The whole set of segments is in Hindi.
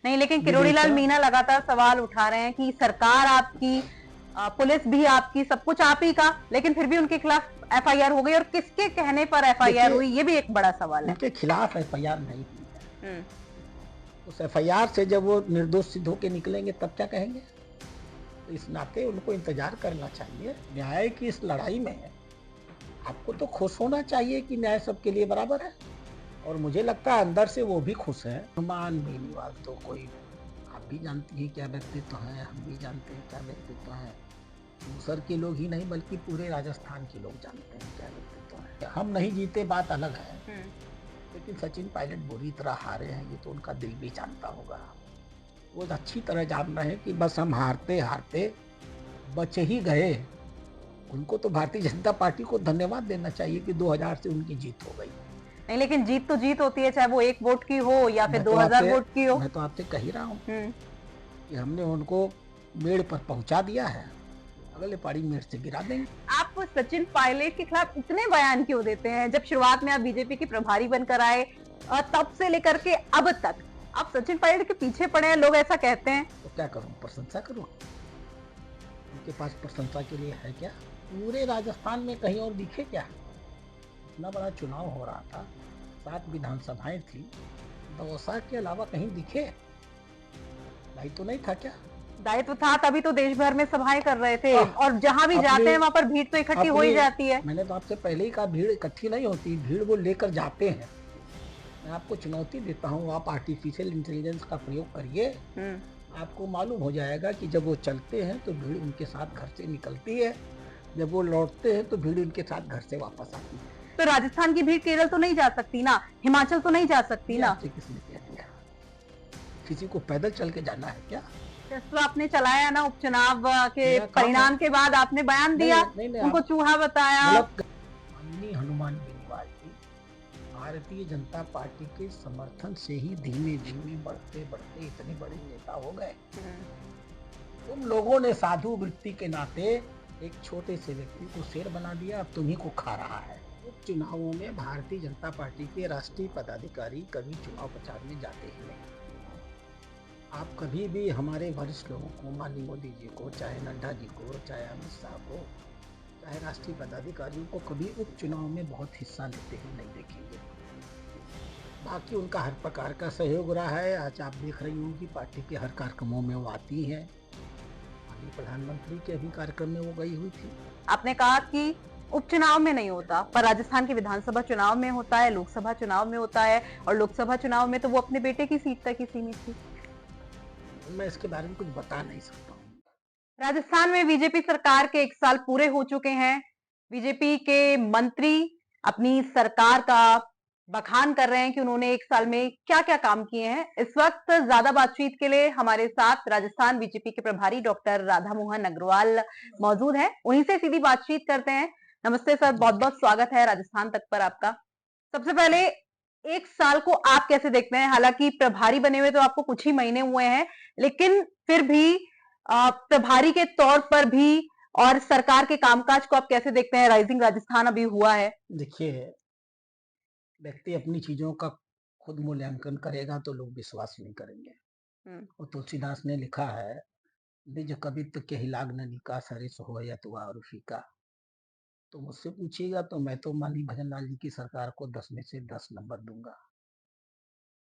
नहीं, लेकिन किरोड़ीलाल विवेचना। मीणा लगातार सवाल उठा रहे हैं कि सरकार आपकी, पुलिस भी आपकी, सब कुछ आप ही का, लेकिन फिर भी उनके खिलाफ एफआईआर हो गई और किसके कहने पर एफआईआर देखिए, हुई, ये भी एक बड़ा सवाल है। उनके खिलाफ एफआईआर नहीं हुई है। हम्म। उस एफआईआर से जब वो निर्दोष सिद्ध होके निकलेंगे तब क्या कहेंगे? तो इस नाते उनको इंतजार करना चाहिए। न्याय की इस लड़ाई में आपको तो खुश होना चाहिए कि न्याय सबके लिए बराबर है, और मुझे लगता है अंदर से वो भी खुश हैं। हनुमान बेनीवाल तो कोई, आप भी जानती हैं क्या व्यक्तित्व है, हम भी जानते हैं क्या व्यक्तित्व है। मूसर के लोग ही नहीं बल्कि पूरे राजस्थान के लोग जानते हैं क्या व्यक्तित्व है। हम नहीं जीते बात अलग है, हम्म। लेकिन सचिन पायलट बुरी तरह हारे हैं, ये तो उनका दिल भी जानता होगा। वो अच्छी तरह जान रहे हैं कि बस हम हारते हारते बच ही गए। उनको तो भारतीय जनता पार्टी को धन्यवाद देना चाहिए कि 2000 से उनकी जीत हो गई। नहीं, लेकिन जीत तो जीत होती है, चाहे वो 1 वोट की हो या फिर मैं तो 2000 आपसे वोट की हो। मैं तो आपसे कह ही रहा हूँ हम्म। कि हमने उनको मेड़ पर पहुंचा दिया है, अगले पारी मेड़ से गिरा देंगे। आप सचिन पायलट के खिलाफ इतने बयान क्यों देते हैं? जब शुरुआत में आप बीजेपी के प्रभारी बनकर आए, तब से लेकर के अब तक आप सचिन पायलट के पीछे पड़े हैं, लोग ऐसा कहते हैं। तो क्या करूं, प्रशंसा करूं? उनके पास प्रशंसा के लिए है क्या? पूरे राजस्थान में कहीं और दिखे क्या? इतना बड़ा चुनाव हो रहा था, 7 विधानसभाएं थी, दौसा के अलावा कहीं दिखे? भाई तो नहीं था क्या? दायित्व था, तभी तो देश भर में सभाएं कर रहे थे, आह, और जहां भी अपने जाते हैं वहां पर भीड़ तो इकट्ठी हो अपने ही जाती है। मैंने तो आपसे पहले ही कहा, भीड़ इकट्ठी नहीं होती, भीड़ वो लेकर जाते हैं। मैं आपको चुनौती देता हूँ, आप आर्टिफिशियल इंटेलिजेंस का प्रयोग करिए। हम्म। आपको मालूम हो जाएगा कि जब वो चलते हैं तो भीड़ उनके साथ घर से निकलती है, जब वो लौटते हैं तो भीड़ उनके साथ घर से वापस आती है। तो राजस्थान की भीड़ केरल तो नहीं जा सकती ना, हिमाचल तो नहीं जा सकती ये ना। आपसे किसने कह दिया? किसी को पैदल चल के जाना है क्या? तो आपने चलाया ना उपचुनाव के मेरा काम है। परिणाम के बाद आपने बयान नहीं दिया, नहीं नहीं, उनको आप चूहा बताया। गलत। माननीय हनुमान बेनीवाल जी भारतीय जनता पार्टी के समर्थन से ही धीमे धीमे बढ़ते बढ़ते इतने बड़े नेता हो गए। तुम लोगों ने साधु वृत्ति के नाते एक छोटे से व्यक्ति को शेर बना दिया, अब तुम्ही को खा रहा है। उपचुनावों में भारतीय जनता पार्टी के राष्ट्रीय पदाधिकारी कभी चुनाव प्रचार में जाते ही नहीं। आप कभी भी हमारे वरिष्ठ लोगों को, माननीय मोदी जी को, चाहे नड्डा जी को, चाहे अमित शाह को, चाहे राष्ट्रीय पदाधिकारियों को कभी उपचुनाव में बहुत हिस्सा लेते ही नहीं देखेंगे। बाकी उनका हर प्रकार का सहयोग रहा है। आज आप देख रही होंगी पार्टी के हर कार्यक्रमों में वो आती हैं। माननीय प्रधानमंत्री के अभी कार्यक्रम में वो गई हुई थी। आपने कहा कि उपचुनाव में नहीं होता, पर राजस्थान के विधानसभा चुनाव में होता है, लोकसभा चुनाव में होता है, और लोकसभा चुनाव में तो वो अपने बेटे की सीट तक ही सीमित थी। मैं इसके बारे में कुछ बता नहीं सकता हूँ। राजस्थान में बीजेपी सरकार के 1 साल पूरे हो चुके हैं। बीजेपी के मंत्री अपनी सरकार का बखान कर रहे हैं कि उन्होंने 1 साल में क्या क्या काम किए हैं। इस वक्त ज्यादा बातचीत के लिए हमारे साथ राजस्थान बीजेपी के प्रभारी डॉक्टर राधा मोहन अग्रवाल मौजूद हैं, उन्हीं से सीधी बातचीत करते हैं। नमस्ते सर, बहुत बहुत स्वागत है राजस्थान तक पर आपका। सबसे पहले 1 साल को आप कैसे देखते हैं? हालांकि प्रभारी बने हुए तो आपको कुछ ही महीने हुए हैं, लेकिन फिर भी प्रभारी के तौर पर भी और सरकार के कामकाज को आप कैसे देखते हैं? राइजिंग राजस्थान अभी हुआ है। देखिए, व्यक्ति अपनी चीजों का खुद मूल्यांकन करेगा तो लोग विश्वास नहीं करेंगे। हम्म। और तुलसीदास ने लिखा है, निज कवित्व के ही लाग न निका सरिस होय अथवा फीका। तो मुझसे पूछिएगा तो मैं तो माननीय भजन लाल जी की सरकार को 10 में से 10 नंबर दूंगा।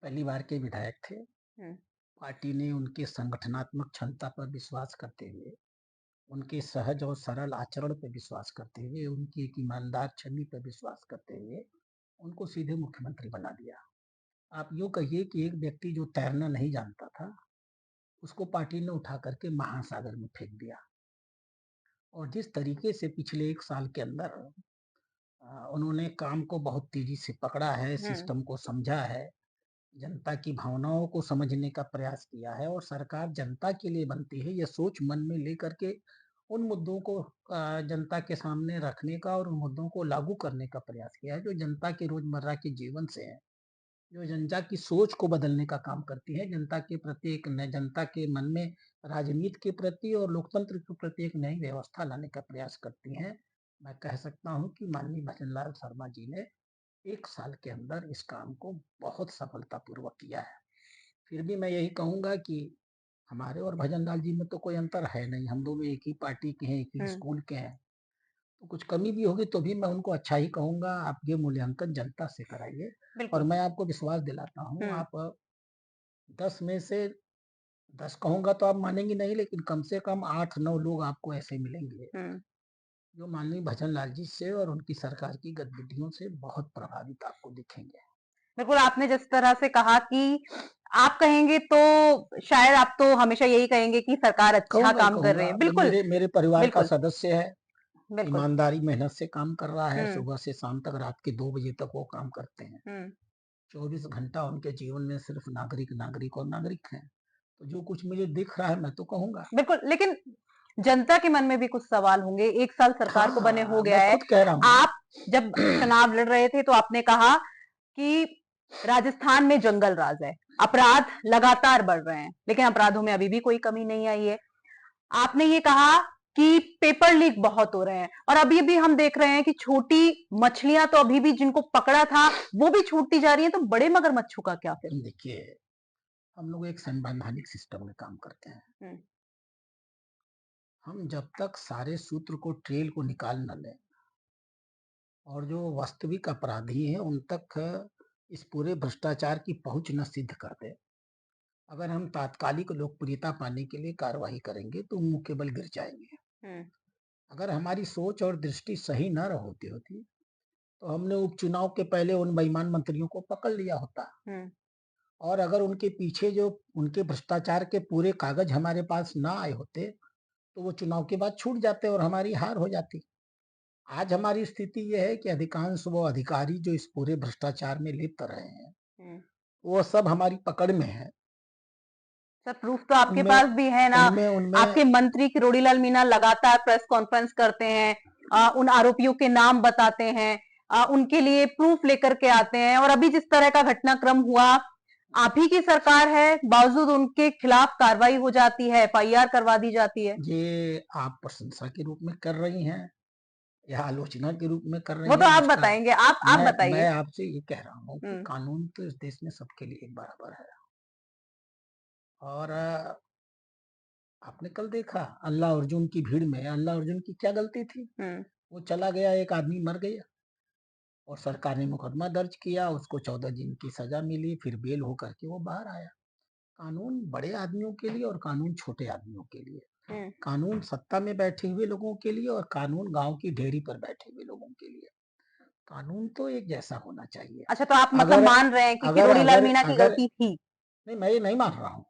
पहली बार के विधायक थे। हम्म। पार्टी ने उनके संगठनात्मक क्षमता पर विश्वास करते हुए, उनके सहज और सरल आचरण पर विश्वास करते हुए, उनकी एक ईमानदार छवि पर विश्वास करते हुए उनको सीधे मुख्यमंत्री बना दिया। आप यूँ कहिए कि एक व्यक्ति जो तैरना नहीं जानता था, उसको पार्टी ने उठा करके महासागर में फेंक दिया। और जिस तरीके से पिछले 1 साल के अंदर उन्होंने काम को बहुत तेजी से पकड़ा है, हम्म। सिस्टम को समझा है, जनता की भावनाओं को समझने का प्रयास किया है, और सरकार जनता के लिए बनती है, यह सोच मन में लेकर के उन मुद्दों को जनता के सामने रखने का और उन मुद्दों को लागू करने का प्रयास किया है जो जनता के रोजमर्रा के जीवन से है, जो जनता की सोच को बदलने का काम करती है, जनता के प्रति एक नए, जनता के मन में राजनीति के प्रति और लोकतंत्र के प्रति एक नई व्यवस्था लाने का प्रयास करती हैं। मैं कह सकता हूं कि माननीय भजनलाल शर्मा जी ने 1 साल के अंदर इस काम को बहुत सफलतापूर्वक किया है। फिर भी मैं यही कहूंगा कि हमारे और भजन लाल जी में तो कोई अंतर है नहीं, हम दोनों एक ही पार्टी के हैं, एक ही हम्म, स्कूल के हैं। तो कुछ कमी भी होगी तो भी मैं उनको अच्छा ही कहूंगा, आप ये मूल्यांकन जनता से कराइए। और बिल्कुल। मैं आपको विश्वास दिलाता हूँ, हम्म, आप 10 में से 10 कहूंगा तो आप मानेंगे नहीं, लेकिन कम से कम 8-9 लोग आपको ऐसे मिलेंगे हम्म, जो माननीय भजन लाल जी से और उनकी सरकार की गतिविधियों से बहुत प्रभावित आपको दिखेंगे। बिल्कुल। आपने जिस तरह से कहा कि आप कहेंगे तो शायद आप तो हमेशा यही कहेंगे कि सरकार अच्छा कहूंगा ही काम कर रही कहूंगा, है। वो बिल्कुल, मेरे मेरे परिवार का बिल्कुल, सदस्य है, बिल्कुल। ईमानदारी मेहनत से काम कर रहा है, हम्म, सुबह से शाम तक, रात के 2 बजे तक वो काम करते हैं। हम्म, 24 घंटा उनके जीवन में सिर्फ नागरिक नागरिक और नागरिक हैं। तो जो कुछ मुझे दिख रहा है मैं तो कहूंगा। बिल्कुल। लेकिन जनता के मन में भी कुछ सवाल होंगे। एक साल सरकार को बने हो हाँ, गया मैं है। खुद कह रहा हूँ। आप जब चुनाव लड़ रहे थे तो आपने कहा कि राजस्थान में जंगल राज है, अपराध लगातार बढ़ रहे हैं, लेकिन अपराधों में अभी भी कोई कमी नहीं आई है। आपने ये कहा कि पेपर लीक बहुत हो रहे हैं, और अभी भी हम देख रहे हैं कि छोटी मछलियां तो अभी भी जिनको पकड़ा था वो भी छूटती जा रही हैं, तो बड़े मगरमच्छों का क्या फिर? देखिए, हम लोग एक संवैधानिक सिस्टम में काम करते हैं। हम्म, हम जब तक सारे सूत्र को ट्रेल को निकाल न लें और जो वास्तविक अपराधी हैं उन तक इस पूरे भ्रष्टाचार की पहुंच न सिद्ध कर दे, अगर हम तात्कालिक लोकप्रियता पाने के लिए कार्रवाई करेंगे तो मुंह के बल गिर जाएंगे। हम्म, अगर हमारी सोच और दृष्टि सही न होती होती तो हमने उपचुनाव के पहले उन बेईमान मंत्रियों को पकड़ लिया होता, हम्म, और अगर उनके पीछे जो उनके भ्रष्टाचार के पूरे कागज हमारे पास ना आए होते तो वो चुनाव के बाद छूट जाते और हमारी हार हो जाती। आज हमारी स्थिति यह है कि अधिकांश वो अधिकारी जो इस पूरे भ्रष्टाचार में लिप्त रहे हैं हम्म। वो सब हमारी पकड़ में है। सर, प्रूफ तो आपके उनमें पास भी है ना? उनमें उनमें आपके मंत्री किरोड़ीलाल मीणा लगातार प्रेस कॉन्फ्रेंस करते हैं, उन आरोपियों के नाम बताते हैं, उनके लिए प्रूफ लेकर के आते हैं, और अभी जिस तरह का घटनाक्रम हुआ, आप ही की सरकार है, बावजूद उनके खिलाफ कार्रवाई हो जाती है, एफआईआर करवा दी जाती है। ये आप प्रशंसा के रूप में कर रही हैं या आलोचना के रूप में कर वो रही तो हैं आप उसका, बताएंगे, आप मैं बताइए। आपसे ये कह रहा हूँ कि हम्म, कानून तो इस देश में सबके लिए एक बराबर है। और आपने कल देखा अल्लाह अर्जुन की भीड़ में अल्लाह अर्जुन की क्या गलती थी? हम्म, वो चला गया, एक आदमी मर गया और सरकार ने मुकदमा दर्ज किया, उसको 14 दिन की सजा मिली, फिर बेल होकर के वो बाहर आया। कानून बड़े आदमियों के लिए और कानून छोटे आदमियों के लिए, हम्म। कानून सत्ता में बैठे हुए लोगों के लिए और कानून गांव की ढेरी पर बैठे हुए लोगों के लिए। कानून तो एक जैसा होना चाहिए। अच्छा, तो आप मतलब अगर मान रहे हैं कि अगर किरोड़ीलाल अगर मीणा की अगर गलती थी? नहीं, मैं ये नहीं मान रहा हूँ।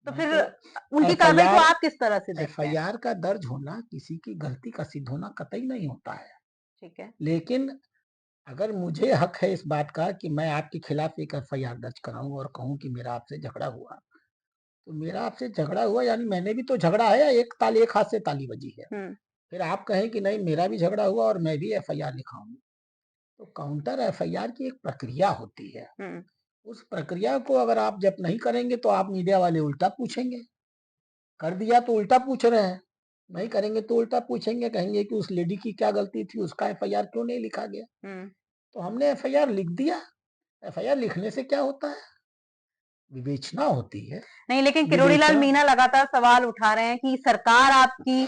तो मैं फिर तो उनकी एफ आई कार्रवाई को आर आप किस तरह से एफ देखते आई हैं? आर का दर्ज होना किसी की गलती का सिद्ध होना कतई नहीं होता है। ठीक है। लेकिन अगर मुझे हक है इस बात का कि मैं आपके खिलाफ एक एफ आई आर दर्ज कराऊं और कहूं कि मेरा आपसे झगड़ा हुआ, तो मेरा आपसे झगड़ा हुआ यानी मैंने भी तो झगड़ा है, या एक हाथ से ताली बजी है। हम्म, फिर आप कहें कि नहीं मेरा भी झगड़ा हुआ और मैं भी एफ आई आर लिखाऊं, तो काउंटर एफ आई आर की एक प्रक्रिया होती है। हम्म, उस प्रक्रिया को अगर आप जब नहीं करेंगे तो आप मीडिया वाले उल्टा पूछेंगे, कर दिया तो उल्टा पूछ रहे हैं, नहीं करेंगे तो उल्टा पूछेंगे, कहेंगे कि उस लेडी की क्या गलती थी, उसका एफ आई आर क्यों नहीं लिखा गया। हम्म। तो हमने एफ आई आर लिख दिया। एफ आई आर लिखने से क्या होता है? विवेचना होती है। नहीं, लेकिन किरोड़ीलाल विवेचना मीणा लगातार सवाल उठा रहे हैं कि सरकार आपकी,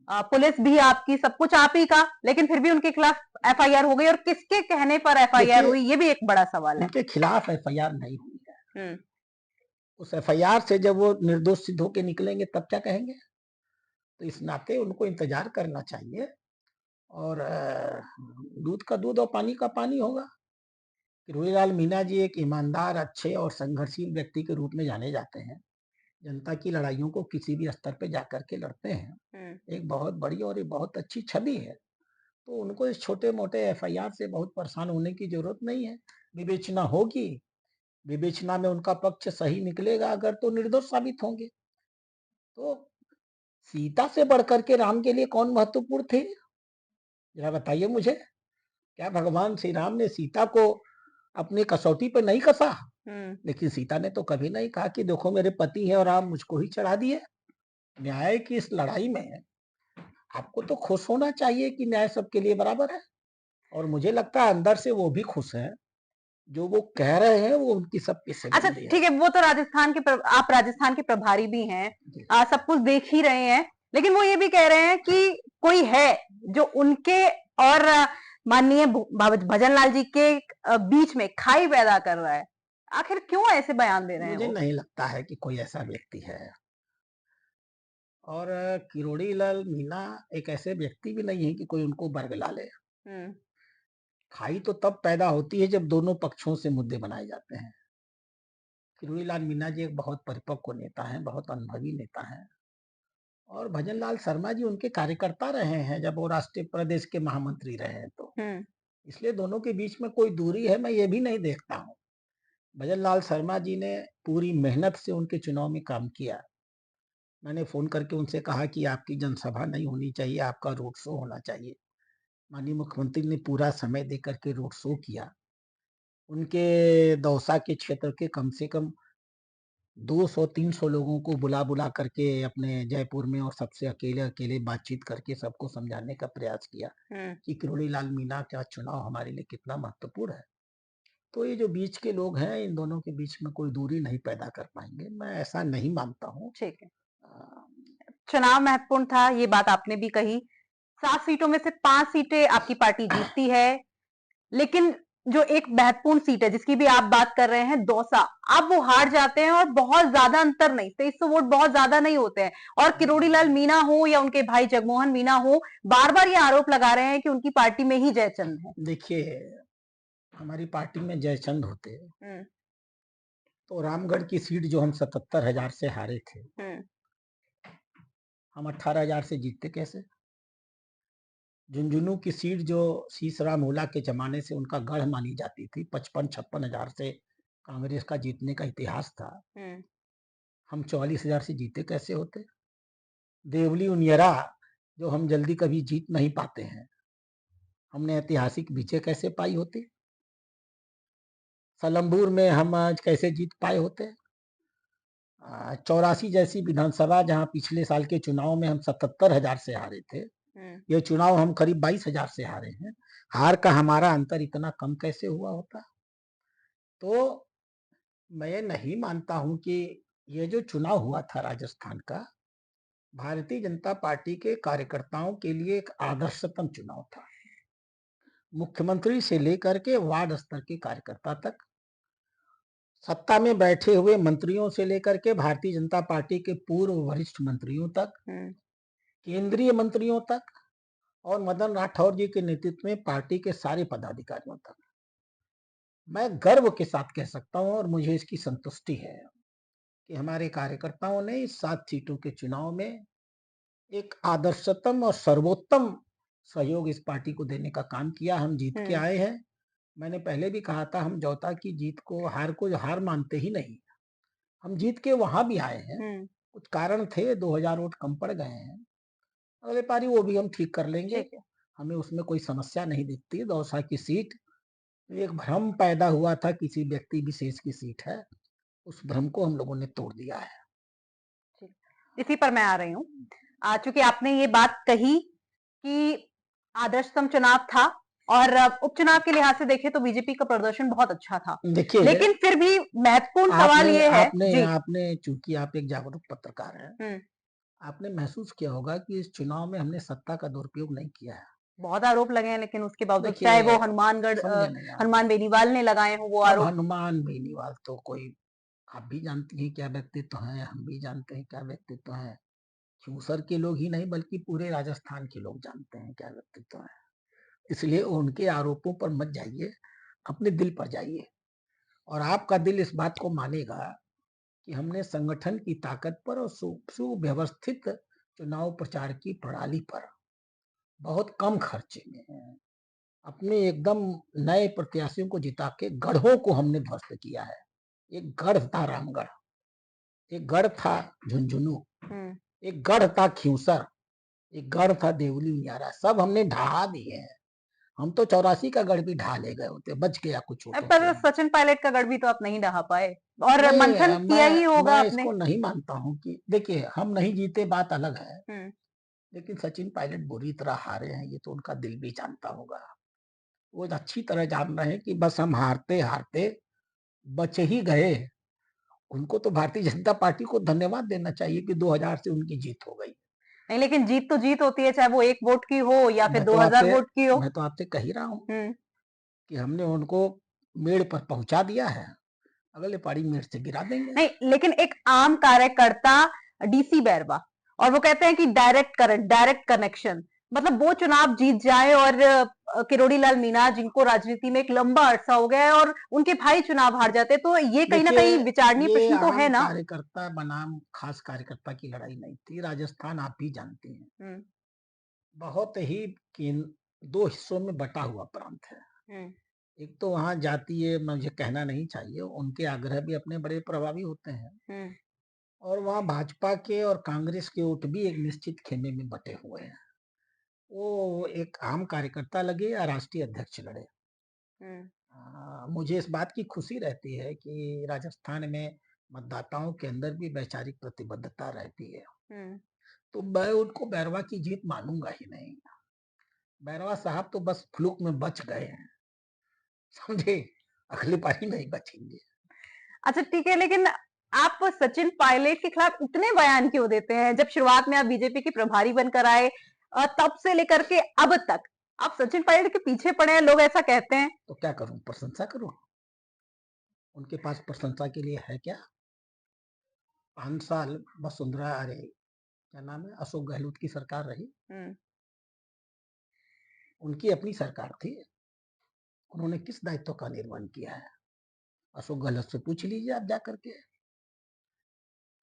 पुलिस भी आपकी, सब कुछ आप ही का, लेकिन फिर भी उनके खिलाफ एफआईआर हो गई, और किसके कहने पर एफआईआर देखिए, हुई, ये भी एक बड़ा सवाल है। उनके खिलाफ एफ आई आर नहीं हुई है। हम्म, उस एफ आई आर से जब वो निर्दोष सिद्ध होके निकलेंगे तब क्या कहेंगे? तो इस नाते उनको इंतजार करना चाहिए, और दूध का दूध और पानी का पानी होगा। किरोड़ीलाल मीणा जी एक ईमानदार, अच्छे और संघर्षशील व्यक्ति के रूप में जाने जाते हैं। जनता की लड़ाइयों को किसी भी स्तर पे जाकर के लड़ते हैं। हम्म। एक बहुत बड़ी और एक बहुत अच्छी छवि है। तो उनको इस छोटे-मोटे एफआईआर से बहुत परेशान होने की जरूरत नहीं है। विवेचना होगी, विवेचना में उनका पक्ष सही निकलेगा अगर, तो निर्दोष साबित होंगे। तो सीता से बढ़कर के राम के लिए कौन महत्वपूर्ण थे? जरा बताइए मुझे। क्या भगवान श्री राम ने सीता को अपनी कसौटी पे नहीं कसा? हम्म, लेकिन सीता ने तो कभी नहीं कहा कि देखो मेरे पति हैं और आप मुझको ही चढ़ा दिए। न्याय की इस लड़ाई में आपको तो खुश होना चाहिए कि न्याय सबके लिए बराबर है, और मुझे लगता है अंदर से वो भी खुश है। जो वो कह रहे हैं वो उनकी सब की अच्छा सही है। ठीक है, वो तो राजस्थान के आप राजस्थान के प्रभारी भी हैं, जी। सब कुछ देख ही रहे हैं, लेकिन वो ये भी कह रहे हैं कि कोई है जो उनके और माननीय भजन लाल जी के बीच में खाई पैदा कर रहा है। आखिर क्यों ऐसे बयान दे रहे हैं मुझे वो? नहीं लगता है कि कोई ऐसा व्यक्ति है। और किरोड़ी लाल मीणा एक ऐसे व्यक्ति भी नहीं है कि कोई उनको बरगला ले। हम्म। खाई तो तब पैदा होती है जब दोनों पक्षों से मुद्दे बनाए जाते हैं। किरोड़ी लाल मीणा जी एक बहुत परिपक्व नेता हैं, बहुत अनुभवी नेता हैं। और भजन लाल शर्मा जी उनके कार्यकर्ता रहे हैं जब वो राष्ट्रीय प्रदेश के महामंत्री रहे हैं तो। हम्म। इसलिए दोनों के बीच में कोई दूरी है, मैं ये भी नहीं देखता हूँ। भजन लाल शर्मा जी ने पूरी मेहनत से उनके चुनाव में काम किया। मैंने फ़ोन करके उनसे कहा कि आपकी जनसभा नहीं होनी चाहिए, आपका रोड शो होना चाहिए। माननीय मुख्यमंत्री ने पूरा समय देकर के रोड शो किया। उनके दौसा के क्षेत्र के कम से कम 200-300 लोगों को बुला-बुला करके अपने जयपुर में और सबसे अकेले-अकेले बातचीत करके सबको समझाने का प्रयास किया हम्म। कि किरोड़ी लाल मीणा का चुनाव हमारे लिए कितना महत्वपूर्ण है। तो ये जो बीच के लोग हैं, इन दोनों के बीच में कोई दूरी नहीं पैदा कर पाएँगे। मैं ऐसा नहीं मानता हूँ। ठीक है। अ, चुनाव महत्वपूर्ण था, ये बात आपने भी कही। 7 सीटों में से 5 सीटें आपकी पार्टी जीतती है, लेकिन जो एक महत्वपूर्ण सीट है जिसकी भी आप बात कर रहे हैं दौसा, अब वो हार जाते हैं और बहुत ज्यादा अंतर नहीं, 2300 वोट बहुत ज्यादा नहीं होते हैं। और किरोड़ी लाल मीणा हो या उनके भाई जगमोहन मीणा हो, बार बार ये आरोप लगा रहे हैं कि उनकी पार्टी में ही जयचंद है। देखिए, हमारी पार्टी में जयचंद होते, हम्म। तो रामगढ़ की सीट जो हम 77,000 से हारे थे, हम्म। हम 18,000 से जीतते कैसे? झुंझुनू की सीट जो शीशराम ओला के ज़माने से उनका गढ़ मानी जाती थी, 55-56 हज़ार से कांग्रेस का जीतने का इतिहास था। हम्म। हम 44,000 से जीते कैसे होते? देवली उनियरा जो हम जल्दी कभी जीत नहीं पाते हैं, हमने ऐतिहासिक विजय कैसे पाई होती? सलम्बूर में हम आज कैसे जीत पाए होते? 84 जैसी विधानसभा जहाँ पिछले साल के चुनाव में हम 77,000 से हारे थे, हम्म। ये चुनाव हम करीब 22,000 से हारे हैं। हार का हमारा अंतर इतना कम कैसे हुआ होता? तो मैं नहीं मानता हूँ कि ये जो चुनाव हुआ था राजस्थान का, भारतीय जनता पार्टी के कार्यकर्ताओं के लिए एक आदर्शतम चुनाव था। मुख्यमंत्री से लेकर के वार्ड स्तर के कार्यकर्ता तक, सत्ता में बैठे हुए मंत्रियों से लेकर के भारतीय जनता पार्टी के पूर्व वरिष्ठ मंत्रियों तक, हम्म। केंद्रीय मंत्रियों तक और मदन राठौर जी के नेतृत्व में पार्टी के सारे पदाधिकारियों तक, मैं गर्व के साथ कह सकता हूं और मुझे इसकी संतुष्टि है कि हमारे कार्यकर्ताओं ने इस 7 सीटों के चुनाव में एक आदर्शतम और सर्वोत्तम सहयोग इस पार्टी को देने का काम किया। हम जीत के हम्म। आए हैं। मैंने पहले भी कहा था, हम जौता की जीत को हार मानते ही नहीं। हम जीत के वहां भी आए हैं। हम्म। कुछ कारण थे, 2000 वोट कम पड़ गए हैं। अगले पारी वो भी हम ठीक कर लेंगे। ठीक है। हमें उसमें कोई समस्या नहीं दिखती। दौसा की सीट एक भ्रम पैदा हुआ था, किसी व्यक्ति विशेष की सीट है। उस भ्रम को हम लोगों ने तोड़ दिया है। ठीक। इसी पर मैं आ रही हूँ। चूंकि आपने ये बात कही कि आदर्शतम चुनाव था और उपचुनाव के लिहाज से देखें तो बीजेपी का प्रदर्शन बहुत अच्छा था, देखिए, लेकिन फिर भी महत्वपूर्ण सवाल आपने ये है आपने जी। आपने चूंकि आप एक जागरूक पत्रकार हैं, हम्म। आपने महसूस किया होगा कि इस चुनाव में हमने सत्ता का दुरुपयोग नहीं किया है। बहुत आरोप लगे हैं, लेकिन उसके बावजूद चाहे वो देखिए, हनुमानगढ़ समझे नहीं आप। हनुमान बेनीवाल ने लगाए हो वो अब आरोप। हनुमान बेनीवाल तो कोई, आप भी जानती हैं क्या व्यक्तित्व हैं, हम भी जानते हैं क्या व्यक्तित्व हैं। क्यूसर के लोग ही नहीं बल्कि पूरे राजस्थान के लोग जानते हैं क्या व्यक्तित्व है। इसलिए उनके आरोपों पर मत जाइए, अपने दिल पर जाइए। और आपका दिल इस बात को मानेगा कि हमने संगठन की ताकत पर और सुव्यवस्थित चुनाव प्रचार की प्रणाली पर बहुत कम खर्चे में अपने एकदम नए प्रत्याशियों को जिता के गढ़ों को हमने ध्वस्त किया है। एक गढ़ था रामगढ़, एक गढ़ था झुंझुनू, हम्म। एक गढ़ था खियूसर, एक गढ़ था देवली उनियारा, सब हमने ढहा दिए हैं। हम तो 84 का गढ़ भी ढा ले गए होते, बच गया कुछ वोटों से। पर सचिन पायलट का गढ़ भी तो आप नहीं ढहा पाए, और नहीं, मंथन किया ही होगा मैं आपने। इसको नहीं मानता हूँ कि देखिए, हम नहीं जीते बात अलग है, हम्म। लेकिन सचिन पायलट बुरी तरह हारे हैं, ये तो उनका दिल भी जानता होगा। वो अच्छी तरह जान रहे हैं कि बस हम हारते-हारते बच ही गए। उनको तो भारतीय जनता पार्टी को धन्यवाद देना चाहिए कि 2000 से उनकी जीत हो गई। नहीं, लेकिन जीत तो जीत होती है, चाहे वो 1 वोट की हो या फिर मैं तो 2000 आपसे वोट की हो। मैं तो आपसे कह ही रहा हूँ हुँ, कि हमने उनको मेड़ पर पहुँचा दिया है, अगले पारी मेड़ से गिरा देंगे। नहीं, लेकिन एक आम कार्यकर्ता डीसी बैरवा और वो कहते हैं कि डायरेक्ट करंट, डायरेक्ट कनेक्शन, मतलब वो चुनाव जीत जाए और किरोड़ी लाल मीणा जिनको राजनीति में एक लंबा अरसा हो गया है और उनके भाई चुनाव हार जाते हैं, तो ये कहीं ना देखिए, कहीं विचारणीय ये प्रश्न तो है आम ना। कार्यकर्ता बनाम खास कार्यकर्ता की लड़ाई नहीं थी। राजस्थान आप भी जानते हैं, हम्म, बहुत ही केन 2 हिस्सों में बटा हुआ प्रांत है। हम्म, एक तो वहाँ जातीय मुझे कहना नहीं चाहिए, उनके आग्रह भी अपने बड़े प्रभावी होते हैं हम्म, और वहाँ भाजपा के और कांग्रेस के वोट भी एक निश्चित खेमे में बटे हुए हैं। वो एक आम कार्यकर्ता लगे या राष्ट्रीय अध्यक्ष लड़े। हम्म, मुझे इस बात की खुशी रहती है कि राजस्थान में मतदाताओं के अंदर भी वैचारिक प्रतिबद्धता रहती है। हम्म। तो मैं उनको बैरवा की जीत मानूंगा ही नहीं। बैरवा साहब तो बस फ्लूक में बच गए हैं, समझे? अगली पारी नहीं बचेंगे। अच्छा ठीक है, लेकिन आप सचिन पायलट के खिलाफ इतने बयान क्यों देते हैं? जब शुरुआत में आप बीजेपी के प्रभारी बनकर आए, तब से लेकर के अब तक आप सचिन पायलट के पीछे पड़े हैं, लोग ऐसा कहते हैं। तो क्या करूं, प्रशंसा करूं? उनके पास प्रशंसा के लिए है क्या? 5 साल वसुंधरा अरे क्या नाम है, अशोक गहलोत की सरकार रही। हम्म, उनकी अपनी सरकार थी, उन्होंने किस दायित्व का निर्वहन किया है? अशोक गहलोत से पूछ लीजिए आप जा करके।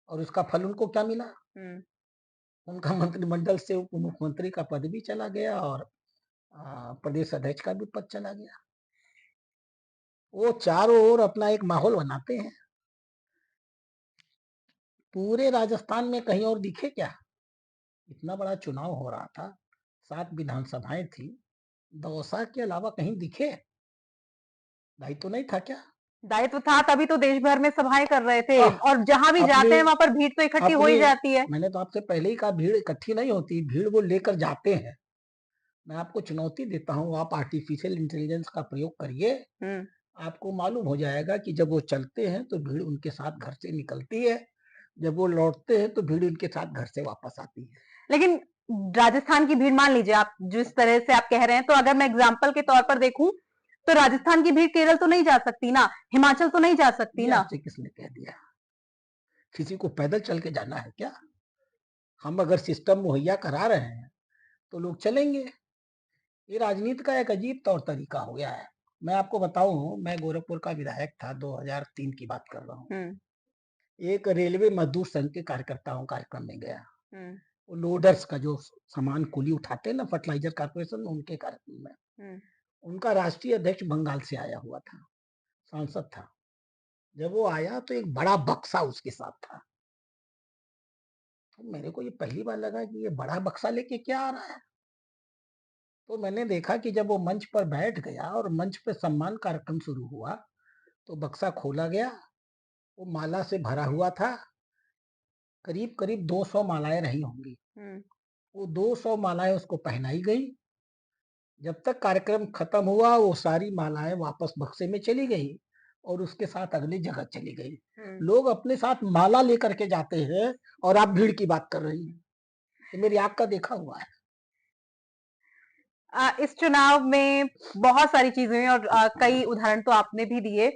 और उसका फल उनको क्या मिला? हम्म। उनका मंत्रिमंडल से उप मुख्यमंत्री का पद भी चला गया और प्रदेश अध्यक्ष का भी पद चला गया। वो चारों ओर अपना एक माहौल बनाते हैं। पूरे राजस्थान में कहीं और दिखे क्या? इतना बड़ा चुनाव हो रहा था, 7 विधानसभाएं थी, दौसा के अलावा कहीं दिखे? दायित्व नहीं था क्या? दायित्व था, तभी तो देश भर में सभाएं कर रहे थे आह, और जहां भी अपनी जाते हैं वहां पर भीड़ तो इकट्ठी हो अपनी ही जाती है। मैंने तो आपसे पहले ही कहा, भीड़ इकट्ठी नहीं होती, भीड़ वो लेकर जाते हैं। मैं आपको चुनौती देता हूँ, आप आर्टिफिशियल इंटेलिजेंस का प्रयोग करिए, हम्म। आपको मालूम हो जाएगा कि जब वो चलते हैं तो भीड़ उनके साथ घर से निकलती है, जब वो लौटते हैं तो भीड़ उनके साथ घर से वापस आती है। लेकिन राजस्थान की भीड़, मान लीजिए आप जिस तरह से आप कह रहे हैं, तो अगर मैं एग्जाम्पल के तौर पर देखूं तो राजस्थान की भीड़ केरल तो नहीं जा सकती ना, हिमाचल तो नहीं जा सकती ये ना। आपसे किसने कह दिया? किसी को पैदल चल के जाना है क्या? हम अगर सिस्टम मुहैया करा रहे हैं तो लोग चलेंगे। ये राजनीति का एक अजीब तौर तरीका हो गया है। मैं आपको बताऊं, मैं गोरखपुर का विधायक था, 2003 की बात कर रहा हूँ। हम्म, एक रेलवे मजदूर संघ के कार्यकर्ताओं कार्यक्रम में गया। हम्म, वो लोडर्स का जो सामान कुली उठाते हैं ना, फर्टिलाइजर कारपोरेशन, उनके कार्यक्रम में हम्म। उनका राष्ट्रीय अध्यक्ष बंगाल से आया हुआ था, सांसद था। जब वो आया तो एक बड़ा बक्सा उसके साथ था। तो मेरे को ये पहली बार लगा कि ये बड़ा बक्सा लेके क्या आ रहा है। तो मैंने देखा कि जब वो मंच पर बैठ गया और मंच पे सम्मान कार्यक्रम शुरू हुआ, तो बक्सा खोला गया। वो माला से भरा हुआ था, करीब करीब 200 मालाएं रही होंगी। हम्म। वो 200 मालाएं उसको पहनाई गई। जब तक कार्यक्रम खत्म हुआ वो सारी मालाएं वापस बक्से में चली गई और उसके साथ अगली जगह चली गई। हम्म। लोग अपने साथ माला लेकर के जाते हैं और आप भीड़ की बात कर रही हैं। ये मेरी आंख का देखा हुआ है। इस चुनाव में बहुत सारी चीजें हुई और कई उदाहरण तो आपने भी दिए।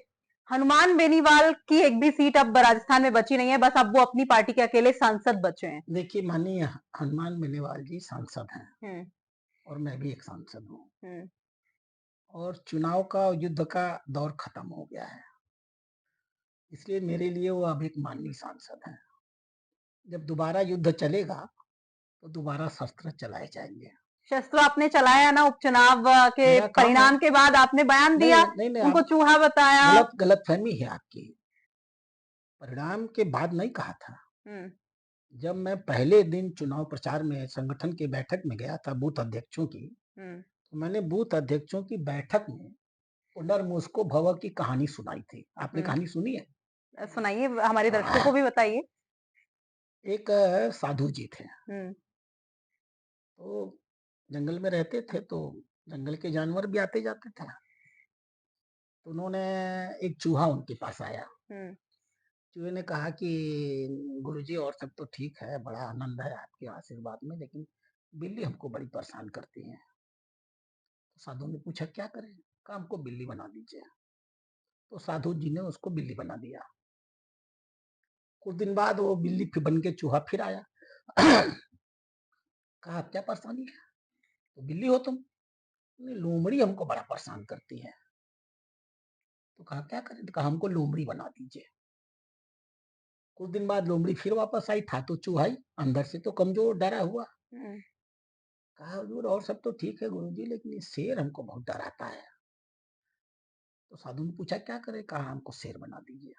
हनुमान बेनीवाल की एक भी सीट अब राजस्थान में बची नहीं है, बस अब वो अपनी पार्टी के अकेले सांसद बचे हैं। देखिए, माननीय हनुमान बेनीवाल जी सांसद हैं हम्म, और मैं भी एक सांसद हूँ हम्म। और चुनाव का युद्ध का दौर खत्म हो गया है, इसलिए मेरे लिए वो अब एक माननीय सांसद हैं। जब दोबारा युद्ध चलेगा तो दोबारा शस्त्र चलाए जाएंगे। शस्त्र आपने चलाया ना उपचुनाव के मेरा काम है। परिणाम के बाद, आपने बयान नहीं दिया, नहीं नहीं, उनको आप चूहा बताया। गलत फहमी है आपकी। परिणाम के बाद नहीं कहा था। हम्म, जब मैं पहले दिन चुनाव प्रचार में संगठन की बैठक में गया था बूथ अध्यक्षों की, हम्म। तो मैंने बूथ अध्यक्षों की बैठक में पुनर्मुस्को भव की कहानी सुनाई थी। आपने हम्म। कहानी सुनी है? सुनाइए, हमारे दर्शकों को भी बताइए। एक साधु जी थे, हम्म, तो जंगल में रहते थे। तो जंगल के जानवर भी आते जाते थे। तो उन्होंने एक चूहा उनके पास आया। चूहे ने कहा कि गुरुजी और सब तो ठीक है, बड़ा आनंद है आपके आशीर्वाद में, लेकिन बिल्ली हमको बड़ी परेशान करती है। तो साधु ने पूछा क्या करें? कहा हमको बिल्ली बना दीजिए। तो साधु जी ने उसको बिल्ली बना दिया। कुछ दिन बाद वो बिल्ली फिर बन के चूहा फिर आया। कहा क्या परेशानी है? तो बिल्ली हो तुम? नहीं, लोमड़ी हमको बड़ा परेशान करती है। तो कहा क्या करें? तो कहा हमको लोमड़ी बना दीजिए। कुछ दिन बाद लोमड़ी फिर वापस आई, था तो चूहा ही, अंदर से तो कमजोर डरा हुआ। कहा हुजूर और सब तो ठीक है गुरुजी, लेकिन ये शेर हमको बहुत डराता है। तो साधु ने पूछा क्या करे? कहा हमको शेर बना दीजिए।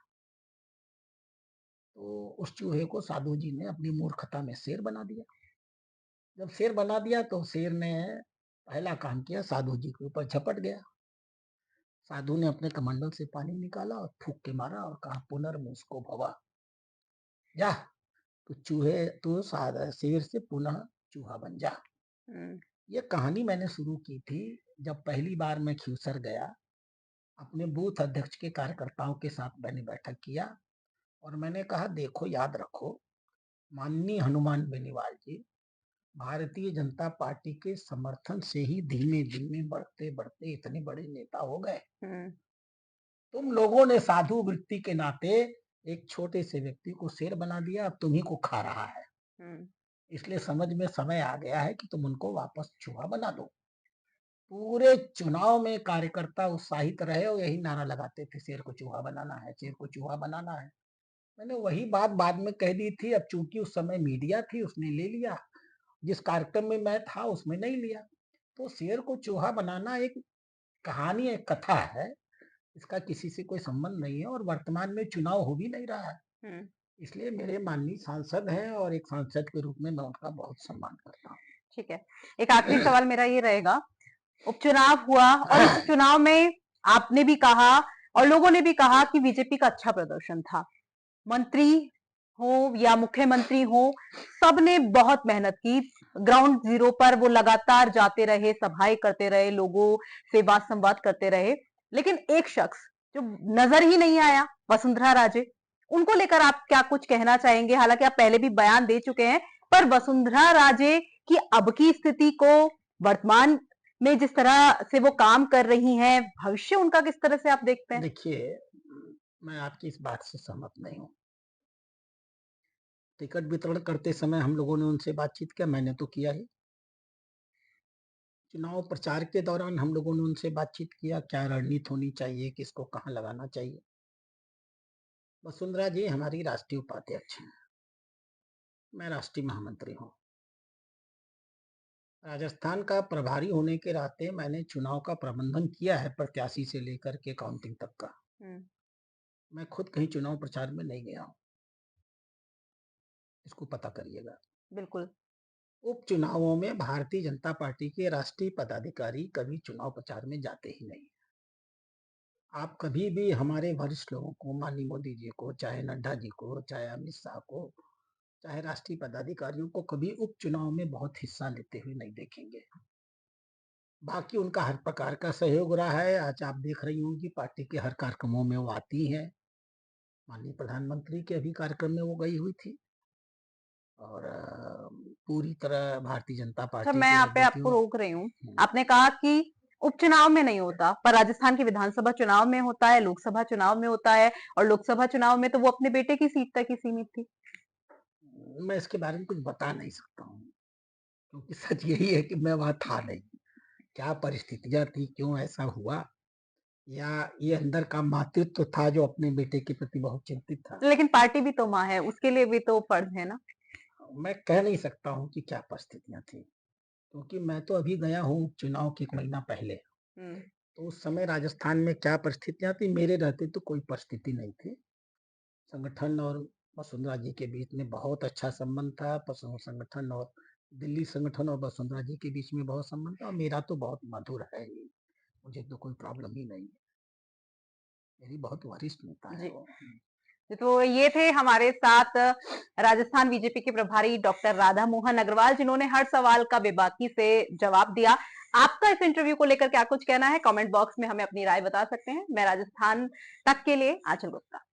तो उस चूहे को साधु जी ने अपनी मूर्खता में शेर बना दिया। जब शेर बना दिया तो शेर ने पहला काम किया, साधु जी के ऊपर झपट गया। साधु ने अपने कमंडल से पानी निकाला और फूंक के मारा और कहा पुनर्मुस्को भवा, जा तो चूहे तो शेर से पुनः चूहा बन जा। ये कहानी मैंने शुरू की थी जब पहली बार मैं खिवसर गया। अपने बूथ अध्यक्ष के कार्यकर्ताओं के साथ मैंने बैठक किया और मैंने कहा देखो याद रखो, माननीय हनुमान बेनीवाल जी भारतीय जनता पार्टी के समर्थन से ही धीमे धीमे बढ़ते बढ़ते इतने बड़े नेता हो गए। तुम लोगों ने साधु वृत्ति के नाते एक छोटे से व्यक्ति को शेर बना दिया, अब तुम्ही को खा रहा है। इसलिए समझ में समय आ गया है कि तुम उनको वापस चूहा बना दो। पूरे चुनाव में कार्यकर्ता उत्साहित रहे और यही नारा लगाते थे, शेर को चूहा बनाना है, शेर को चूहा बनाना है। मैंने वही बात बाद में कह दी थी। अब चूंकि उस समय मीडिया थी, उसने ले लिया, जिस कार्यक्रम में मैं था उसमें नहीं लिया। तो शेर को चूहा बनाना एक कहानी, एक कथा है, इसका किसी से कोई संबंध नहीं है और वर्तमान में चुनाव हो भी नहीं रहा है। इसलिए मेरे माननीय सांसद हैं और एक सांसद के रूप में मैं उनका बहुत सम्मान करता हूँ। ठीक है, एक आखिरी सवाल मेरा ये रहेगा, उपचुनाव हुआ और इस चुनाव में आपने भी कहा और लोगों ने भी कहा कि बीजेपी का अच्छा प्रदर्शन था। मंत्री हो या मुख्यमंत्री हो, सबने बहुत मेहनत की। ग्राउंड जीरो पर वो लगातार जाते रहे, सभाएं करते रहे, लोगों से बात संवाद करते रहे। लेकिन एक शख्स जो नजर ही नहीं आया, वसुंधरा राजे, उनको लेकर आप क्या कुछ कहना चाहेंगे? हालांकि आप पहले भी बयान दे चुके हैं, पर वसुंधरा राजे की अब की स्थिति को, वर्तमान में जिस तरह से वो काम कर रही हैं, भविष्य उनका किस तरह से आप देखते हैं? देखिए, मैं आपकी इस बात से सहमत नहीं हूँ। टिकट वितरण करते समय हम लोगों ने उनसे बातचीत किया, मैंने तो किया ही। चुनाव प्रचार के दौरान हम लोगों ने उनसे बातचीत किया, क्या रणनीति होनी चाहिए, किसको कहाँ लगाना चाहिए। वसुंधरा जी हमारी राष्ट्रीय उपाध्यक्ष हैं, मैं राष्ट्रीय महामंत्री हूँ। राजस्थान का प्रभारी होने के नाते मैंने चुनाव का प्रबंधन किया है, प्रत्याशी से लेकर के काउंटिंग तक का। मैं खुद कहीं चुनाव प्रचार में नहीं गया हूँ, इसको पता करिएगा। बिल्कुल। उपचुनावों में भारतीय जनता पार्टी के राष्ट्रीय पदाधिकारी कभी चुनाव प्रचार में जाते ही नहीं। आप कभी भी हमारे वरिष्ठ लोगों को, माननीय मोदी जी को, चाहे नड्डा जी को, चाहे अमित शाह को, चाहे राष्ट्रीय पदाधिकारियों को कभी उपचुनाव में बहुत हिस्सा लेते हुए नहीं देखेंगे। बाकी उनका हर प्रकार का सहयोग रहा है। आज आप देख रही होंगी पार्टी के हर कार्यक्रमों में वो आती हैं। माननीय प्रधानमंत्री के अभी कार्यक्रम में वो गई हुई थी और पूरी तरह भारतीय जनता अच्छा, पार्टी मैं के यहाँ पे आपको बेटियों। रोक रही हूँ। आपने कहा कि उपचुनाव में नहीं होता, पर राजस्थान के विधानसभा चुनाव में होता है, लोकसभा चुनाव में होता है, और लोकसभा चुनाव में तो वो अपने बेटे की सीट तक ही सीमित थी। मैं इसके बारे में कुछ बता नहीं सकता हूँ, क्योंकि सच यही है कि मैं वहां था नहीं। क्या परिस्थितियां थी, क्यों ऐसा हुआ, या ये अंदर का मातृत्व था जो अपने बेटे के प्रति बहुत चिंतित था। लेकिन पार्टी भी तो माँ है, उसके लिए भी तो फर्ज है ना। मैं कह नहीं सकता हूँ कि क्या परिस्थितियां थी, क्योंकि मैं तो अभी गया हूँ चुनाव के एक महीना पहले। तो उस समय राजस्थान में क्या परिस्थितियां थी, मेरे रहते तो कोई परिस्थिति नहीं थी। संगठन और वसुंधरा जी के बीच में बहुत अच्छा संबंध था। संगठन और दिल्ली संगठन और वसुंधरा जी के बीच में बहुत संबंध था और मेरा तो बहुत मधुर है ही। मुझे तो कोई प्रॉब्लम ही नहीं है, मेरी बहुत वरिष्ठ नेता है जी, वो। तो ये थे हमारे साथ राजस्थान बीजेपी के प्रभारी डॉक्टर राधा मोहन अग्रवाल, जिन्होंने हर सवाल का बेबाकी से जवाब दिया। आपका इस इंटरव्यू को लेकर क्या कुछ कहना है? कमेंट बॉक्स में हमें अपनी राय बता सकते हैं। मैं राजस्थान तक के लिए आंचल गुप्ता।